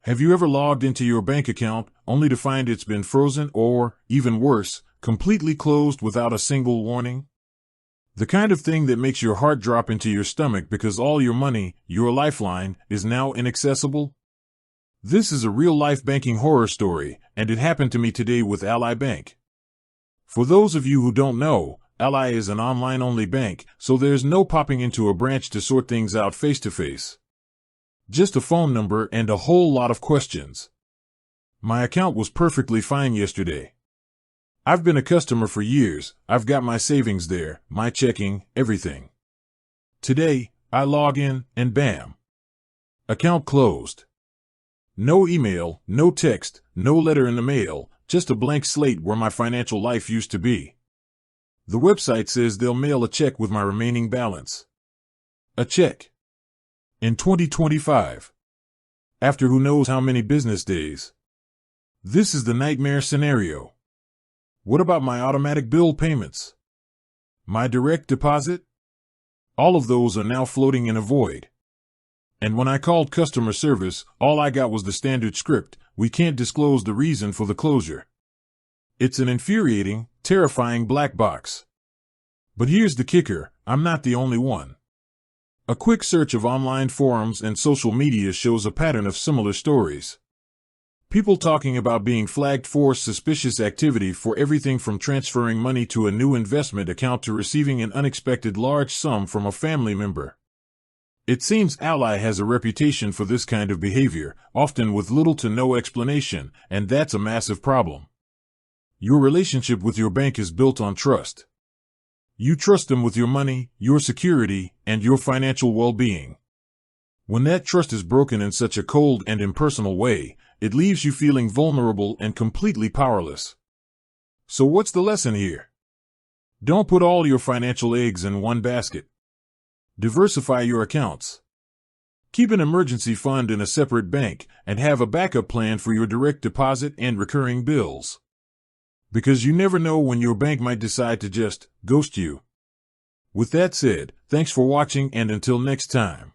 Have you ever logged into your bank account only to find it's been frozen or, even worse, completely closed without a single warning? The kind of thing that makes your heart drop into your stomach because all your money, your lifeline, is now inaccessible? This is a real-life banking horror story, and it happened to me today with Ally Bank. For those of you who don't know, Ally is an online-only bank, so there's no popping into a branch to sort things out face-to-face. Just a phone number and a whole lot of questions. My account was perfectly fine yesterday. I've been a customer for years. I've got my savings there, my checking, everything. Today, I log in, and bam! Account closed. No email, no text, no letter in the mail, just a blank slate where my financial life used to be. The website says they'll mail a check with my remaining balance. A check. In 2025. After who knows how many business days. This is the nightmare scenario. What about my automatic bill payments? My direct deposit? All of those are now floating in a void. And when I called customer service, all I got was the standard script: we can't disclose the reason for the closure. It's an infuriating, terrifying black box. But here's the kicker: I'm not the only one. A quick search of online forums and social media shows a pattern of similar stories. People talking about being flagged for suspicious activity for everything from transferring money to a new investment account to receiving an unexpected large sum from a family member. It seems Ally has a reputation for this kind of behavior, often with little to no explanation, and that's a massive problem. Your relationship with your bank is built on trust. You trust them with your money, your security, and your financial well-being. When that trust is broken in such a cold and impersonal way, it leaves you feeling vulnerable and completely powerless. So what's the lesson here? Don't put all your financial eggs in one basket. Diversify your accounts. Keep an emergency fund in a separate bank and have a backup plan for your direct deposit and recurring bills. Because you never know when your bank might decide to just ghost you. With that said, thanks for watching, and until next time.